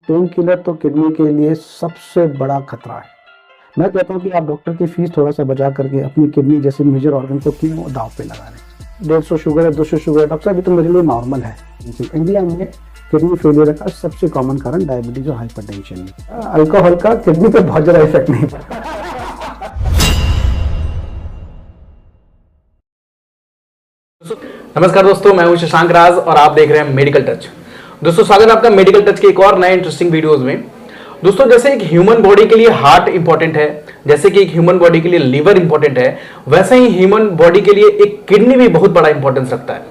Pain killer तो kidney के लिए सबसे बड़ा खतरा है। मैं कहता हूँ कि आप डॉक्टर की फीस थोड़ा सा बचा करके अपनी किडनी जैसे मेजर ऑर्गन को क्यों दाव पे लगा रहे हैं। 150 शुगर है, 200 शुगर है, डॉक्टर साहब ये तो मेरे लिए नॉर्मल है। इंडिया में किडनी फेलियर का सबसे कॉमन कारण डायबिटीज और हाइपरटेंशन है। अल्कोहल का किडनी पे बहुत ज़्यादा इफेक्ट नहीं पड़ता। नमस्कार दोस्तों, मैं हूं शशांक राज और आप देख रहे हैं मेडिकल टच। दोस्तों स्वागत है आपका मेडिकल टच के एक और नए इंटरेस्टिंग वीडियोस में। दोस्तों जैसे एक ह्यूमन बॉडी के लिए हार्ट इंपॉर्टेंट है, जैसे कि एक ह्यूमन बॉडी के लिए लीवर इंपॉर्टेंट है, वैसे ही ह्यूमन बॉडी के लिए एक किडनी भी बहुत बड़ा इंपॉर्टेंस रखता है।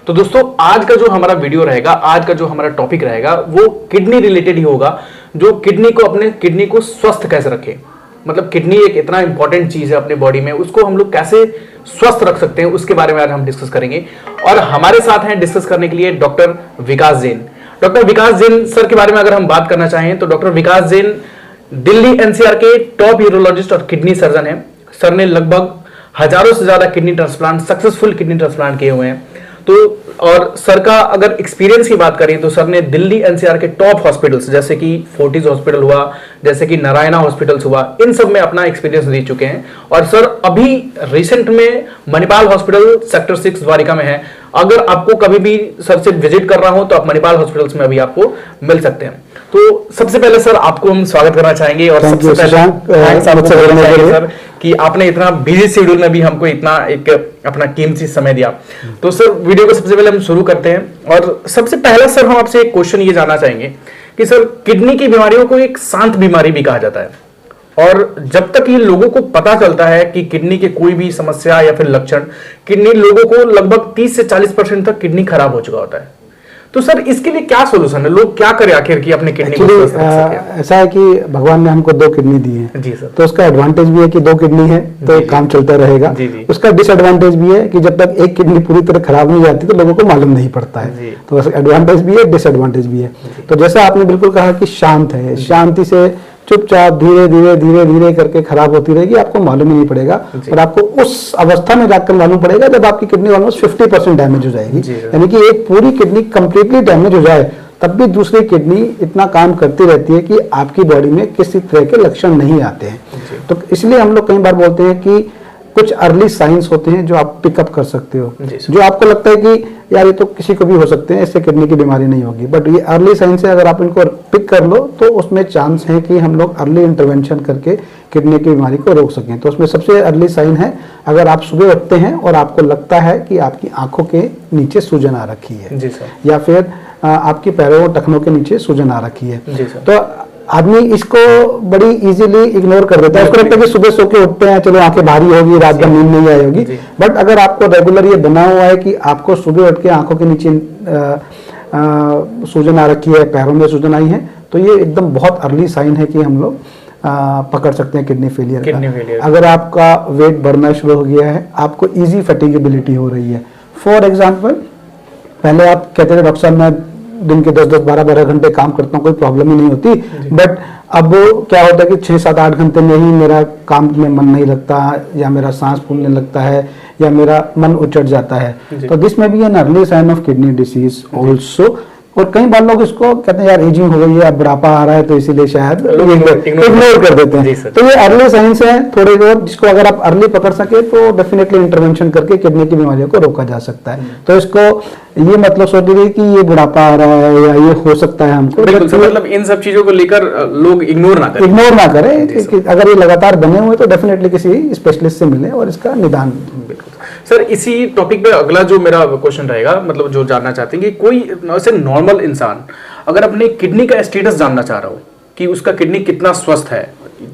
तो दोस्तों आज का जो हमारा वीडियो रहेगा, आज का जो हमारा टॉपिक रहेगा वो किडनी रिलेटेड ही होगा। जो किडनी को अपने किडनी को स्वस्थ कैसे रखें, मतलब किडनी एक इतना इंपॉर्टेंट चीज है अपने बॉडी में, उसको हम लोग कैसे स्वस्थ रख सकते हैं उसके बारे में आज हम डिस्कस करेंगे। और हमारे साथ हैं डिस्कस करने के लिए डॉक्टर विकास जैन। डॉक्टर विकास जैन सर के बारे में अगर हम बात करना चाहें तो डॉक्टर विकास जैन दिल्ली एनसीआर के टॉप यूरोलॉजिस्ट और किडनी सर्जन हैं। सर ने लगभग हजारों से ज्यादा kidney transplant, successful kidney transplant किए हुए हैं। तो और सर का अगर एक्सपीरियंस की बात करें तो सर ने दिल्ली एनसीआर के टॉप हॉस्पिटल्स जैसे कि फोर्टिस हॉस्पिटल हुआ, जैसे कि नारायणा हॉस्पिटल्स हुआ, इन सब में अपना एक्सपीरियंस दे चुके हैं। और सर अभी रिसेंट में मणिपाल हॉस्पिटल सेक्टर 6 द्वारिका में है। अगर आपको कभी भी सर से विजिट कर रहा हो तो आप मणिपाल हॉस्पिटल्स में अभी आपको मिल सकते हैं। तो सबसे पहले सर आपको हम स्वागत करना चाहेंगे और सबसे पहले सर कि आपने इतना बिजी शेड्यूल में भी हमको इतना एक अपना कीमती समय दिया। तो सर वीडियो को सबसे पहले हम शुरू करते हैं और सबसे पहला सर हम आपसे एक क्वेश्चन ये जानना चाहेंगे कि सर किडनी की बीमारियों को एक शांत बीमारी भी कहा जाता है और जब तक ये लोगों को पता चलता है कि किडनी के कोई भी समस्या या फिर लक्षण, किडनी लोगों को लगभग 30 से 40% तक किडनी खराब हो चुका होता है। तो सर इसके लिए क्या सोल्यूशन है, लोग क्या करें आखिर कि अपने किडनी को स्वस्थ रख सकें? ऐसा है कि भगवान ने हमको 2 किडनी दी है जी सर। तो उसका एडवांटेज भी है कि 2 किडनी है तो काम चलता रहेगा। उसका डिसएडवांटेज भी है कि जब तक एक किडनी पूरी तरह खराब नहीं जाती तो लोगों को मालूम नहीं पड़ता है। तो एडवांटेज भी है, डिसएडवांटेज भी है। तो जैसा आपने बिल्कुल कहा कि शांत है, शांति से चुपचाप धीरे धीरे धीरे धीरे करके खराब होती रहेगी, आपको मालूम ही नहीं पड़ेगा। और आपको उस अवस्था में जाकर मालूम पड़ेगा जब आपकी किडनी ऑलमोस्ट 50% डैमेज हो जाएगी, यानी कि एक पूरी किडनी कंप्लीटली डैमेज हो जाए तब भी दूसरी किडनी इतना काम करती रहती है कि आपकी बॉडी में किसी तरह के लक्षण नहीं आते हैं। तो इसलिए हम लोग कई बार बोलते हैं कि कुछ अर्ली साइंस होते हैं जो आप पिकअप कर सकते हो, जो आपको लगता है कि यार ये तो किसी को भी हो सकते हैं, इससे किडनी की बीमारी नहीं होगी, बट ये अर्ली साइंस है। अगर आप इनको पिक कर लो तो उसमें चांस है कि हम लोग अर्ली इंटरवेंशन करके किडनी की बीमारी को रोक सकें। तो उसमें सबसे अर्ली साइन है अगर आप सुबह उठते हैं और आपको लगता है कि आपकी आंखों के नीचे सूजन आ रखी है जी सर, या फिर आपकी पैरों और टखनों के नीचे सूजन आ रखी है जी सर। तो आदमी इसको बड़ी इजीली इग्नोर कर देता है। उसको लगता है कि सुबह सो के उठते हैं, चलो आंखें भारी होगी, रात भर नींद नहीं आई होगी। बट अगर आपको रेगुलर ये बना हुआ है कि आपको सुबह उठ के आंखों के नीचे सूजन आ रखी है, पैरों में सूजन आई है, तो ये एकदम बहुत अर्ली साइन है कि हम लोग पकड़ सकते हैं किडनी फेलियर का। अगर आपका वेट बढ़ना शुरू हो गया है, आपको इजी फैटिगेबिलिटी हो रही है। फॉर एग्जाम्पल पहले आप कहते थे डॉक्टर साहब मैं दिन के 10-10, 12-12 घंटे काम करता हूँ, कोई प्रॉब्लम ही नहीं होती, बट अब क्या होता है कि 6-7-8 घंटे में ही मेरा काम में मन नहीं लगता, या मेरा सांस फूलने लगता है, या मेरा मन उचट जाता है। तो दिस में भी an early sign of kidney disease also. और कई बार लोग इसको कहते हैं यार एजिंग हो गई है, अब बुढ़ापा आ रहा है तो इसीलिए शायद इग्नोर कर देते हैं। तो ये अर्ली साइंस है थोड़े बहुत, जिसको अगर आप अर्ली पकड़ सके तो डेफिनेटली इंटरवेंशन करके किडनी की बीमारियों को रोका जा सकता है। तो इसको ये मतलब सोच लीजिए कि ये बुढ़ापा आ रहा है या ये हो सकता है हमको, मतलब इन सब चीजों को लेकर लोग इग्नोर ना करें। अगर ये लगातार बने हुए तो डेफिनेटली किसी स्पेशलिस्ट से मिले और इसका निदान। सर इसी टॉपिक पे अगला जो मेरा क्वेश्चन रहेगा, मतलब जो जानना चाहते हैं कि कोई ऐसे नॉर्मल इंसान अगर अपने किडनी का स्टेटस जानना चाह रहा हो कि उसका किडनी कितना स्वस्थ है,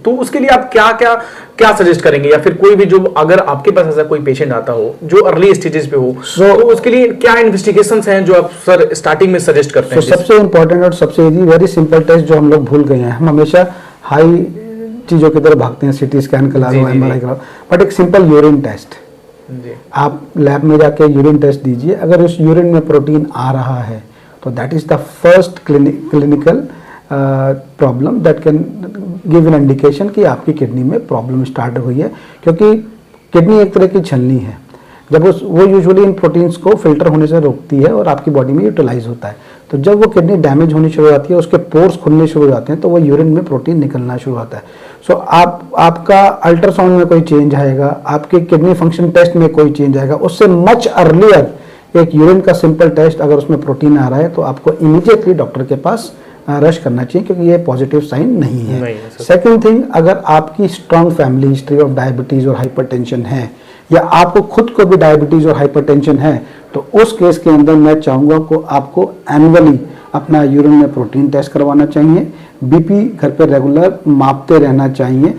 तो उसके लिए आप क्या सजेस्ट करेंगे? या फिर कोई भी जो अगर आपके पास ऐसा कोई पेशेंट आता हो जो अर्ली स्टेजेस पे हो, तो उसके लिए क्या इन्वेस्टिगेशंस हैं जो आप सर स्टार्टिंग में सजेस्ट करते हैं? सबसे इंपॉर्टेंट और सबसे इजी वेरी सिंपल टेस्ट जो हम लोग भूल गए हैं, हम हमेशा हाई चीजों की तरफ भागते हैं, सिटी स्कैन करा लो, MRI करा लो, बट एक सिंपल यूरिन टेस्ट आप लैब में जाके यूरिन टेस्ट दीजिए। अगर उस यूरिन में प्रोटीन आ रहा है तो that is the first clinical problem that can give an indication कि आपकी किडनी में प्रॉब्लम स्टार्ट हुई है। क्योंकि किडनी एक तरह की छलनी है, जब वो यूजुअली इन प्रोटीन्स को फिल्टर होने से रोकती है और आपकी बॉडी में यूटिलाइज होता है। तो जब वो किडनी डैमेज होनी शुरू हो जाती है, उसके पोर्स खुलने शुरू हो जाते हैं, तो वो यूरिन में प्रोटीन निकलना शुरू होता है। सो आपका अल्ट्रासाउंड में कोई चेंज आएगा, आपके किडनी फंक्शन टेस्ट में कोई चेंज आएगा, उससे मच अर्लियर एक यूरिन का सिंपल टेस्ट अगर उसमें प्रोटीन आ रहा है तो आपको इमीडिएटली डॉक्टर के पास रश करना चाहिए, क्योंकि ये पॉजिटिव साइन नहीं है। सेकंड थिंग, अगर आपकी strong family history of diabetes और हाइपरटेंशन है, या आपको खुद को भी डायबिटीज और हाइपरटेंशन है, तो उस केस के अंदर मैं चाहूंगा को आपको एनुअली अपना यूरिन में प्रोटीन टेस्ट करवाना चाहिए। बीपी घर पे रेगुलर मापते रहना चाहिए।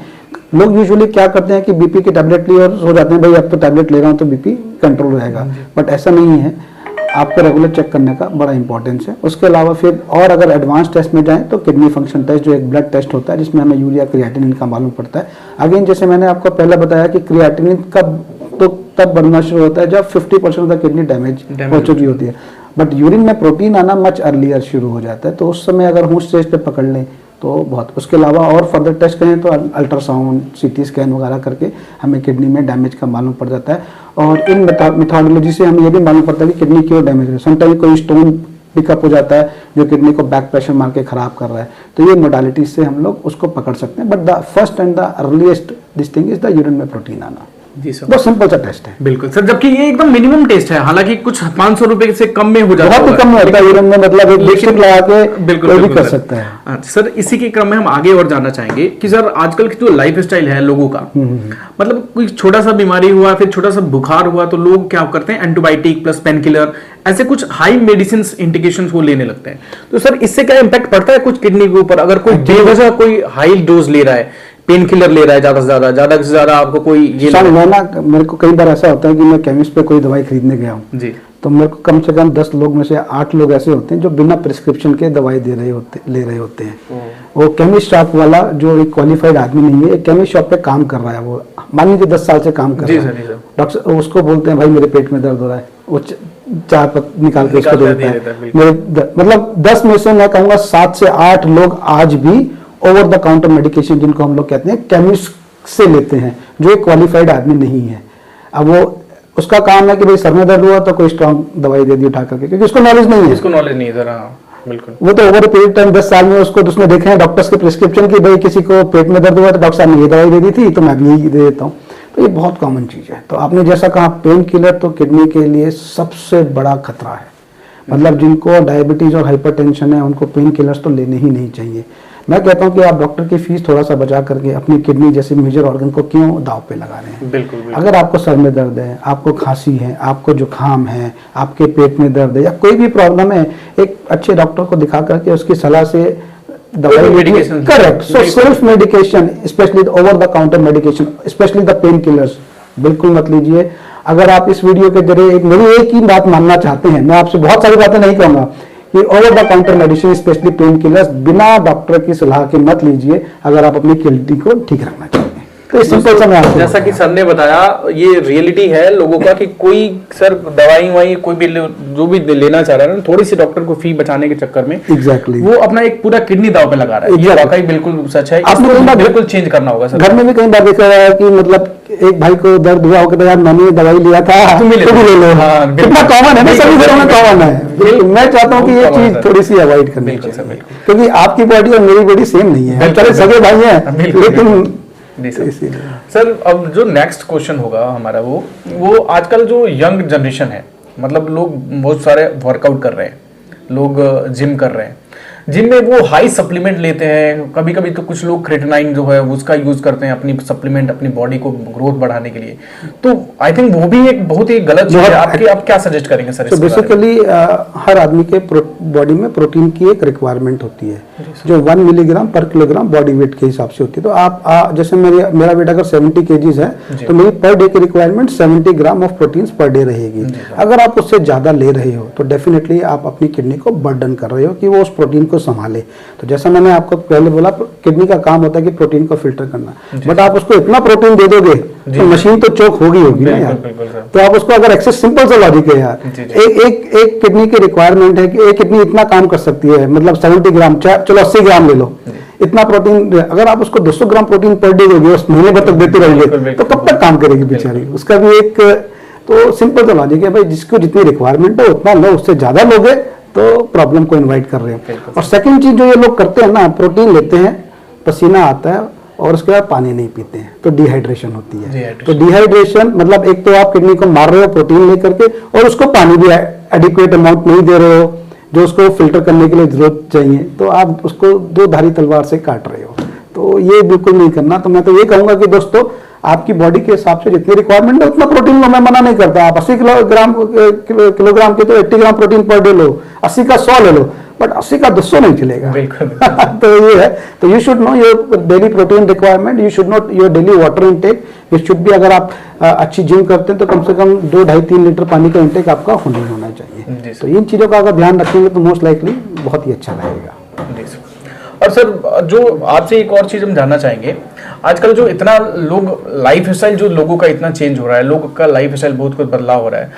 लोग यूजुअली क्या करते हैं कि बीपी की टैबलेट ली और सो जाते हैं, भाई अब तो टैबलेट ले रहा हूं तो बीपी कंट्रोल रहेगा, बट ऐसा नहीं है। आपको रेगुलर चेक करने का बड़ा इंपॉर्टेंस है। उसके अलावा फिर और अगर एडवांस टेस्ट में जाएं तो किडनी फंक्शन टेस्ट, जो एक ब्लड टेस्ट होता है जिसमें हमें यूरिया क्रिएटिनिन का मालूम पड़ता है। अगेन जैसे मैंने आपको पहले बताया कि क्रिएटिनिन तब बनना शुरू होता है जब 50% ऑफ द किडनी डैमेज हो चुकी होती है, बट यूरिन में प्रोटीन आना मच अर्लियर शुरू हो जाता है। तो उस समय अगर हम स्टेज पे पकड़ लें तो बहुत। उसके अलावा और फर्दर टेस्ट करें तो अल्ट्रासाउंड, सीटी स्कैन वगैरह करके हमें किडनी में डैमेज का मालूम पड़ जाता है। और इन मेथोडोलॉजी से हमें ये भी मालूम पड़ता है कि किडनी क्यों डैमेज है। समटाइम कोई स्टोन पिकअप हो जाता है जो किडनी को बैक प्रेशर मार के खराब कर रहा है, तो ये मोडालिटी से हम लोग उसको पकड़ सकते हैं। But the first and the earliest this thing is the urine में प्रोटीन आना। जी सर, बहुत सिंपल सा टेस्ट है। बिल्कुल सर, जबकि ये एकदम मिनिमम टेस्ट है, हालांकि कुछ 500 रुपए से कम में हो जाता है, बहुत ही कम में होता है यूरिन में, मतलब एक लिपस्टिक लगा के बिल्कुल भी कर सकता है। सर इसी के क्रम में हम आगे और जानना चाहेंगे कि सर आजकल की जो लाइफ स्टाइल है लोगों का, मतलब कोई छोटा सा बीमारी हुआ, फिर छोटा सा बुखार हुआ, तो लोग क्या करते हैं, एंटीबायोटिक प्लस पेन किलर, ऐसे कुछ हाई मेडिसिन इंडिकेशंस वो लेने लगते हैं। तो सर इससे क्या इम्पैक्ट पड़ता है कुछ किडनी के ऊपर? अगर कोई बेवजह कोई हाई डोज ले रहा है, पेन किलर ले रहा है ज्यादा से ज्यादा आपको कोई ये मेरे को कई बार ऐसा होता है कि मैं केमिस्ट पे कोई दवाई खरीदने गया हूँ जी, तो मेरे को कम से कम 10 लोग में से 8 लोग ऐसे होते हैं जो बिना प्रिस्क्रिप्शन के दवाई ले रहे होते हैं। वो केमिस्ट शॉप वाला जो एक क्वालिफाइड आदमी नहीं है, एक केमिस्ट शॉप पे काम कर रहा है, वो मान लीजिए 10 साल से काम कर रहा है, डॉक्टर उसको बोलते हैं भाई मेरे पेट में दर्द हो रहा है, वो चार पत्ती निकाल के उसको देता है। मतलब 10 में से मैं कहूँगा 7 से 8 लोग आज भी ओवर द काउंटर मेडिकेशन, जिनको हम लोग कहते हैं, केमिस्ट से लेते हैं, जो एक क्वालिफाइड आदमी नहीं है। अब वो उसका काम है कि भाई सर में दर्द हुआ तो कोई स्ट्रॉन्ग दवाई दे दी उठा करके, क्योंकि उसको नॉलेज नहीं है। इसको नॉलेज नहीं है सर, हाँ बिल्कुल। वो तो ओवर पीरियड टाइम 10 साल में उसको उसने देखे हैं डॉक्टर्स के प्रिस्क्रिप्शन की, भाई किसी को पेट में दर्द हुआ तो डॉक्टर साहब ने ये दवाई दे दी थी तो मैं भी यही दे देता हूँ। तो ये बहुत कॉमन चीज है। तो आपने जैसा कहा पेन किलर तो किडनी के लिए सबसे बड़ा खतरा है। मतलब जिनको डायबिटीज और हाइपरटेंशन है उनको पेन किलर्स तो लेने ही नहीं चाहिए। मैं कहता हूं कि आप डॉक्टर की फीस थोड़ा सा बचा करके अपनी किडनी जैसे मेजर ऑर्गन को क्यों दांव पे लगा रहे हैं। बिल्कुल। अगर आपको सर में दर्द है, आपको खांसी है, आपको जुकाम है, आपके पेट में दर्द है या कोई भी प्रॉब्लम है, एक अच्छे डॉक्टर को दिखा करके उसकी सलाह से दवाई medication, correct. So self medication, specially over the counter medication, specially the pain killers, बिल्कुल मत लीजिए। अगर आप इस वीडियो के जरिए मेरी एक ही बात मानना चाहते हैं, मैं आपसे बहुत सारी बातें नहीं कहूंगा कि over the counter medicine specially pain killers बिना डॉक्टर की सलाह के मत लीजिए अगर आप अपनी किडनी को ठीक रखना चाहते हैं। तो सिंपल सा मैं आपको जैसा कि सर ने बताया, ये रियलिटी है लोगों का कि कोई सर दवाई कोई भी जो भी लेना चाह रहा है ना, थोड़ी सी डॉक्टर को फी बचाने के चक्कर में एग्जैक्टली वो अपना एक पूरा किडनी दांव पे लगा रहा है। ये वाकई बिल्कुल सच है, आपको बिल्कुल चेंज करना होगा सर। घर में भी कई बार देखा है कि मतलब एक भाई को दर्द हुआ होगा तो यार मैंने दवाई लिया था तुम भी ले लो। हाँ, कितना कॉमन है ना, सभी घरों में कॉमन है। मैं चाहता हूँ कि ये चीज थोड़ी सी अवॉइड करनी चाहिए, क्योंकि आपकी बॉडी और मेरी बॉडी सेम नहीं है, चले सगे भाई हैं, लेकिन सर अब जो नेक्स्ट क्वेश्चन होगा हमारा वो आजकल जो यंग जनरेशन है, मतलब लोग बहुत सारे वर्कआउट कर रहे हैं, लोग जिम कर रहे हैं, जिम में वो हाई सप्लीमेंट लेते हैं, कभी कभी तो कुछ लोग क्रेटिनाइन जो है उसका यूज करते हैं अपनी सप्लीमेंट, अपनी बॉडी को ग्रोथ बढ़ाने के लिए। तो आई थिंक वो भी एक बहुत ही गलत चीज है। आप क्या सजेस्ट करेंगे सर? तो बेसिकली हर आदमी के बॉडी में प्रोटीन की एक रिक्वायरमेंट होती है जो 1 मिलीग्राम पर किलोग्राम बॉडी वेट के हिसाब से होती है। तो आप जैसे मेरा वेट अगर 70 kg है तो मेरी पर डे की requirement 70 gram of protein per day रहेगी। अगर आप उससे ज्यादा ले रहे हो तो डेफिनेटली आप अपनी किडनी को बर्डन कर रहे हो कि वो उस प्रोटीन को संभाले। तो जैसा मैंने आपको पहले बोला, किडनी का काम होता है कि प्रोटीन को फिल्टर करना, बट आप उसको इतना प्रोटीन दे दोगे तो मशीन तो चोक होगी ना यार। तो आप उसको अगर एक्सेस, सिंपल सा लॉजिक है यार, एक किडनी की रिक्वायरमेंट है कि एक किडनी इतना काम कर सकती है, मतलब 70 ग्राम, चलो 80 ग्राम ले लो, इतना प्रोटीन अगर आप उसको 200 ग्राम प्रोटीन पर डे दोगे, उस महीने भर तक देते रहोगे तो कब तक काम करेगी बेचारी। उसका भी एक तो सिंपल तो लॉजिक है भाई, जिसको जितनी रिक्वायरमेंट है उतना लो, उससे ज्यादा लोगे तो प्रॉब्लम को इन्वाइट कर रहे हो। और सेकंड चीज जो ये लोग करते हैं ना, प्रोटीन लेते हैं, पसीना आता है और उसके बाद पानी नहीं पीते हैं तो डिहाइड्रेशन होती है। तो डिहाइड्रेशन मतलब एक तो आप किडनी को मार रहे हो प्रोटीन लेकर के, और उसको पानी भी एडिक्वेट अमाउंट नहीं दे रहे हो जो उसको फिल्टर करने के लिए जरूरत चाहिए, तो आप उसको दो धारी तलवार से काट रहे हो। तो ये बिल्कुल नहीं करना। तो मैं तो ये कहूंगा कि दोस्तों, आपकी बॉडी के हिसाब से जितनी रिक्वायरमेंट है उतना प्रोटीन लो, मैं मना नहीं करता। आप 80 किलोग्राम के तो 80 ग्राम प्रोटीन पर डे लो, 80 का 100 ले लो, बट 80 का 200 नहीं चलेगा। तो ये है, तो you should know your daily protein requirement, you should not your daily water intake, it should be. अगर आप अच्छी जिम करते हैं तो कम से कम 2-2.5-3 लीटर पानी का इंटेक आपका होना चाहिए। तो इन चीजों का अगर ध्यान रखेंगे तो मोस्ट लाइकली बहुत ही अच्छा रहेगा। और सर, जो आपसे एक और चीज हम जानना चाहेंगे, आजकल जो इतना लोग लाइफ स्टाइल, जो लोगों का इतना चेंज हो रहा है, लोगों का लाइफ स्टाइल बहुत कुछ बदलाव हो रहा है,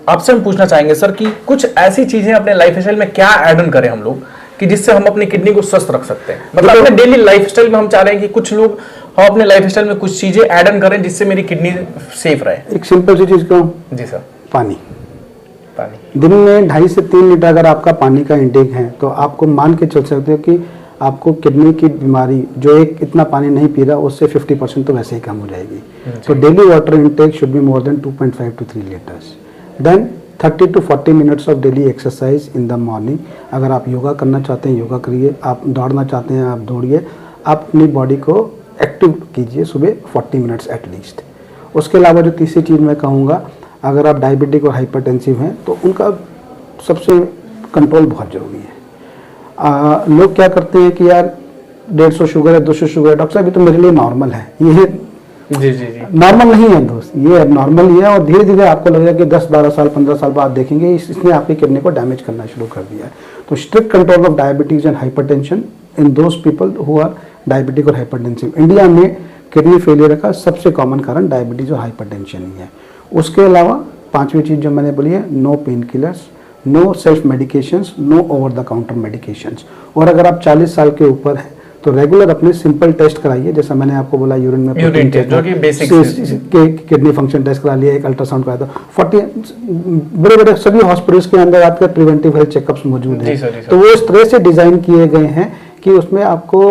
आपसे हम पूछना चाहेंगे सर कि कुछ ऐसी चीजें अपने लाइफ स्टाइल में क्या ऐड ऑन करें हम लोग कि जिससे हम अपनी किडनी को स्वस्थ रख सकते हैं। मतलब अपने डेली लाइफ स्टाइल में हम चाह रहे हैं कि कुछ लोग हम अपने लाइफ स्टाइल में कुछ चीजें ऐड ऑन करें जिससे मेरी किडनी सेफ रहे। एक सिंपल सी चीज कहूं जी सर, पानी। दिन में 2.5 से 3 लीटर अगर आपका पानी का इंटेक है तो आपको मान के चल सकते हो कि आपको किडनी की बीमारी, जो एक इतना पानी नहीं पी रहा, उससे 50% तो वैसे ही कम हो जाएगी। तो daily water intake should be more than 2.5 to 3 litres. Then 30 to 40 minutes of daily exercise in the morning. अगर आप योगा करना चाहते हैं योगा करिए, आप दौड़ना चाहते हैं आप दौड़िए, आप अपनी बॉडी को एक्टिव कीजिए सुबह 40 मिनट्स एटलीस्ट। उसके अलावा जो तीसरी चीज़ मैं कहूँगा, अगर आप डायबिटिक और हाइपरटेंसिव हैं तो उनका सबसे कंट्रोल बहुत ज़रूरी है। लोग क्या करते हैं कि यार 150 शुगर है, 200 शुगर है, डॉक्टर साहब ये तो मेरे लिए नॉर्मल है। ये जी नॉर्मल नहीं है दोस्त, ये नॉर्मल ही है। और धीरे धीरे आपको लगेगा कि 10-12 साल 15 साल बाद देखेंगे इसने आपकी किडनी को डैमेज करना शुरू कर दिया है। तो strict control of diabetes and hypertension in those people who are diabetic और हाइपरटेंसिव। इंडिया में किडनी फेलियर का सबसे कॉमन कारण डायबिटीज और हाइपरटेंशन ही है। उसके अलावा पांचवी चीज जो मैंने बोली है, no pain killers, no self medications, no over the counter medications. और अगर आप 40 साल के ऊपर हैं तो रेगुलर अपने सिंपल टेस्ट कराइए, जैसा मैंने आपको बोला यूरिन में जो कि बेसिक किडनी फंक्शन टेस्ट करा लिया, एक अल्ट्रासाउंड कराया। तो 40 बड़े बड़े सभी हॉस्पिटल्स के अंदर आपके प्रिवेंटिव हेल्थ चेकअप्स मौजूद हैं। तो वो इस तरह से डिजाइन किए गए हैं कि उसमें आपको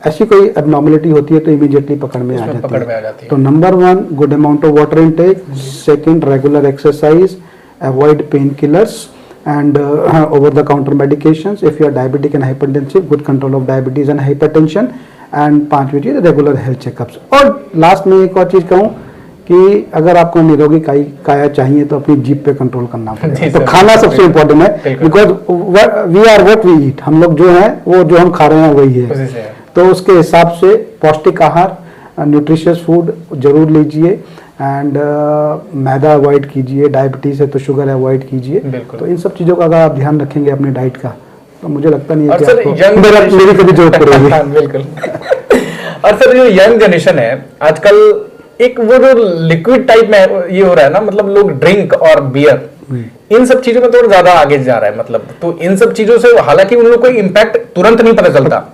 ऐसी कोई एबनॉर्मलिटी होती है तो इमीडिएटली पकड़ में आ जाती है। तो number 1 good amount of water intake, second regular exercise, avoid pain killers and over the counter medications if you are diabetic and hypertensive, good control of diabetes and hypertension, and पांचवी चीज regular health checkups. और last में एक और चीज कहूँ कि अगर आपको निरोगी काया चाहिए तो अपनी जीभ पे कंट्रोल करना पड़ेगा। तो खाना सबसे इम्पोर्टेंट है, because we are what we eat. हम लोग जो हैं वो जो हम खा रहे हैं वही है। तो उसके हिसाब से पौष्टिक आहार, न्यूट्रिशियस फूड जरूर लीजिए, एंड मैदा अवॉइड कीजिए, डायबिटीज है तो शुगर अवॉइड कीजिए। तो इन सब चीज़ों का अगर आप ध्यान रखेंगे अपनी डाइट का, तो मुझे लगता नहीं है कि आपको मेरी कभी जरूरत पड़ेगी। बिल्कुल। और सर, जो यंग जनरेशन है आजकल, एक वो जो लिक्विड टाइप में ये हो रहा है ना, मतलब लोग ड्रिंक और बियर, इन सब चीजों में थोड़ा ज्यादा आगे जा रहा है। मतलब तो इन सब चीजों से हालांकि उन लोग को इम्पैक्ट तुरंत नहीं पता चलता,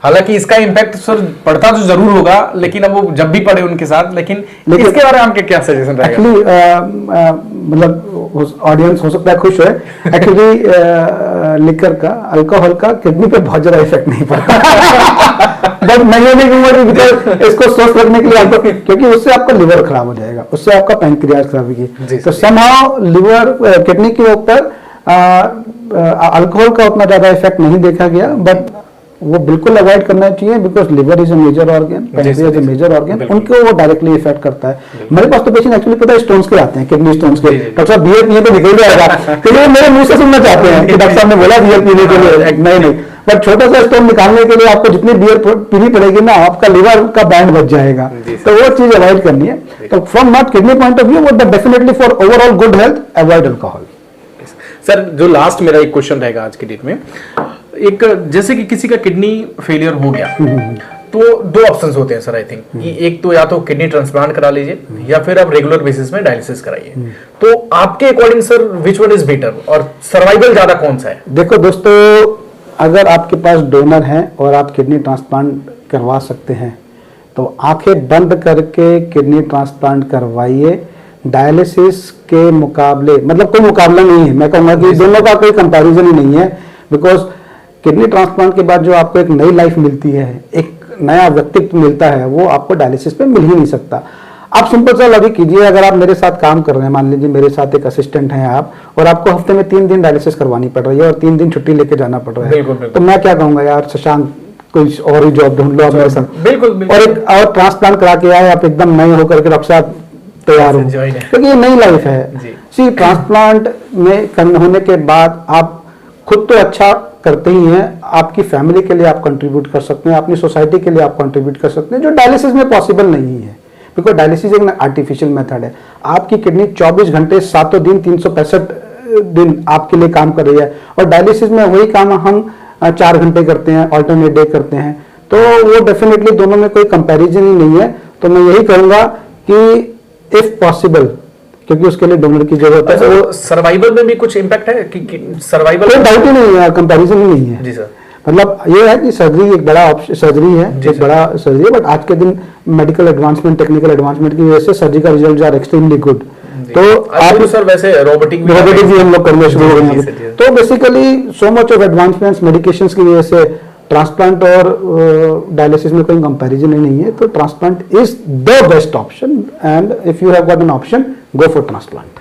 हालांकि इसका इम्पैक्ट सर पड़ता तो जरूर होगा, लेकिन अब वो जब भी पड़े उनके साथ, लेकिन इसके बारे में आपके क्या सजेशन रहेगा? एक्चुअली मतलब ऑडियंस हो सकता है खुश है, एक्चुअली लिकर का, अल्कोहल का किडनी पे बहुत ज्यादा इफेक्ट नहीं पड़ता। बट मैं ये नहीं कहूंगा बिकॉज इसको स्वस्थ रखने के लिए आपको, क्योंकि उससे आपका लिवर खराब हो जाएगा, उससे आपका पैंक्रियाज खराब होगी। तो समहाउ लिवर किडनी के ऊपर अल्कोहल का उतना ज्यादा इफेक्ट नहीं देखा गया, बट वो बिल्कुल अवॉइड करना चाहिए because liver is a major organ, pancreas is a major organ, उनको वो डायरेक्टली इफेक्ट करता है। मेरे पास तो पेशेंट एक्चुअली पता है स्टोन्स के आते हैं, किडनी स्टोन्स के। डॉक्टर साहब बियर पीने तो निकल जाएगा, तो ये मेरे मुंह से सुनना चाहते हैं कि डॉक्टर साहब ने बोला बियर पीने के लिए, नहीं, बट छोटा सा स्टोन निकालने के लिए आपको जितनी बियर पीनी पड़ेगी ना, आपका लिवर का बैंड बच जाएगा। तो वो चीज अवॉइड करनी है। तो from not kidney point of view, but definitely for overall good health, avoid alcohol. Sir, जो लास्ट मेरा एक क्वेश्चन रहेगा आज की डेट में, एक जैसे कि किसी का किडनी फेलियर हो गया तो 2 ऑप्शंस होते हैं सर, आई थिंक। एक तो या तो किडनी ट्रांसप्लांट करा लीजिए या फिर आप रेगुलर बेसिस में डायलिसिस कराइए। तो आपके according sir which one is better और सर्वाइवल ज्यादा कौन सा है? देखो दोस्तों, अगर आपके पास डोनर है और आप किडनी ट्रांसप्लांट करवा सकते हैं तो आंखें बंद करके किडनी ट्रांसप्लांट करवाइए। डायलिसिस के मुकाबले, मतलब कोई मुकाबला नहीं है, मैं कहूँगा कि दोनों का कोई कंपैरिजन ही नहीं है। बिकॉज किडनी ट्रांसप्लांट के बाद जो आपको एक नई लाइफ मिलती है, एक नया व्यक्तित्व मिलता है, वो आपको डायलिसिस पे मिल ही नहीं सकता। आप सिंपल सा लॉजिक कीजिए, अगर आप मेरे साथ काम कर रहे हैं, मान लीजिए मेरे साथ एक असिस्टेंट हैं आप, और आपको हफ्ते में 3 दिन डायलिसिस करवानी पड़ रही है और 3 दिन छुट्टी लेके जाना पड़ रहा है, बिल्कुल, बिल्कुल। तो मैं क्या कहूँगा, यार शशांक कोई और ही जॉब ढूंढ लो आप मेरे साथ। बिल्कुल, और एक और ट्रांसप्लांट करा के आए आप, एकदम नए होकर के डॉक्टर साहब तैयार हो, क्योंकि ये नई लाइफ है। सी ट्रांसप्लांट में होने के बाद आप खुद तो अच्छा करते ही हैं, आपकी फैमिली के लिए आप कंट्रीब्यूट कर सकते हैं, अपनी सोसाइटी के लिए आप कंट्रीब्यूट कर सकते हैं, जो डायलिसिस में पॉसिबल नहीं है। बिकॉज डायलिसिस एक आर्टिफिशियल मेथड है। आपकी किडनी 24 घंटे 7 दिन 365 दिन आपके लिए काम कर रही है, और डायलिसिस में वही काम हम 4 घंटे करते हैं, ऑल्टरनेट डे करते हैं। तो वो डेफिनेटली दोनों में कोई कंपैरिजन ही नहीं है। तो मैं यही कहूँगा कि इफ पॉसिबल, क्योंकि उसके लिए डोनर की जरूरत है। तो सर्वाइवल में भी कुछ इम्पैक्ट है कि सर्वाइवल, कोई डाउट ही नहीं है, कंपैरिजन ही नहीं है। जी सर। मतलब ये है कि सर्जरी एक बड़ा सर्जरी है, एक बड़ा सर्जरी है, बट आज के दिन मेडिकल एडवांसमेंट, टेक्निकल एडवांसमेंट की वजह से surgical results are extremely good. तो आप सर वैसे रोबोटिक भी हम लोग करने शुरू हो गए। तो basically so much of advancements medications की वजह से ट्रांसप्लांट और डायलिसिस में कोई कंपैरिजन ही नहीं है। तो transplant is the best option, and if you have got an option, go for transplant.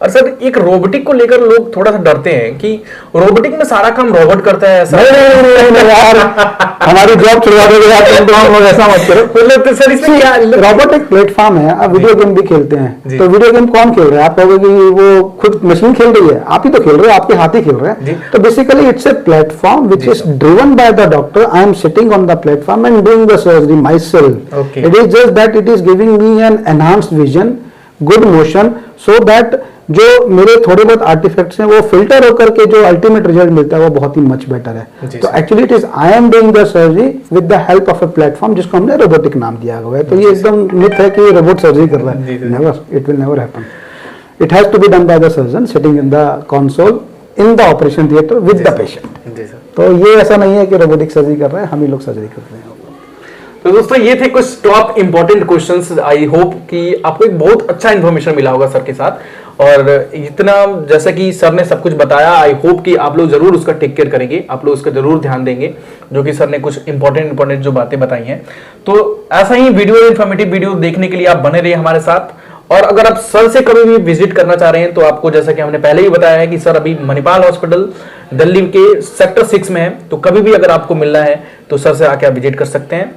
और सर एक रोबोटिक को लेकर लोग थोड़ा सा डरते हैं कि रोबोटिक में सारा काम रोबोट करता है, ऐसा नहीं यार, हमारी जॉब छुड़वा दोगे आप, तो ऐसा मत करो। मतलब तो सर इसमें क्या, रोबोट एक प्लेटफॉर्म है। आप वीडियो गेम भी खेलते हैं, तो वीडियो गेम कौन खेल रहा है? आप कहोगे कि वो खुद मशीन खेल रही है, आप ही तो खेल रहे हो, आपके हाथ ही खेल रहे हैं। तो basically it's a platform which is driven by the doctor. I am sitting on the platform and doing the surgery myself. It is just that it is giving me an enhanced vision, good motion, so that जो मेरे थोड़े बहुत artefacts हैं वो filter होकर के जो ultimate result मिलता है वो बहुत ही मच बेटर है। तो actually it is I am doing the surgery with the help of a platform जिसको हमने रोबोटिक नाम दिया हुआ है। तो ये एकदम मिथ है कि रोबोट सर्जरी कर रहा है, never, it will never happen. It has to be done by the surgeon sitting in the console in the operation theatre with the patient. तो ये ऐसा नहीं है कि रोबोटिक सर्जरी कर रहे हैं, हम ही लोग सर्जरी कर रहे हैं। तो दोस्तों ये थे कुछ top important questions. I hope कि आपको एक बहुत अच्छा इन्फॉर्मेशन मिला होगा सर के साथ, और इतना जैसा कि सर ने सब कुछ बताया, आई होप कि आप लोग जरूर उसका टेक केयर करेंगे, आप लोग उसका जरूर ध्यान देंगे, जो कि सर ने कुछ इंपॉर्टेंट जो बातें बताई हैं। तो ऐसा ही वीडियो, इन्फॉर्मेटिव वीडियो देखने के लिए आप बने रहिए हमारे साथ। और अगर आप सर से कभी भी विजिट करना चाह रहे हैं तो आपको, जैसा कि हमने पहले ही बताया है कि सर अभी मणिपाल हॉस्पिटल दिल्ली के सेक्टर 6 में है, तो कभी भी अगर आपको मिलना है तो सर से आके आप विजिट कर सकते हैं।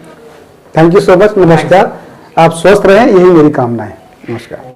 थैंक यू सो मच, नमस्कार। आप स्वस्थ रहें, यही मेरी कामना है। नमस्कार।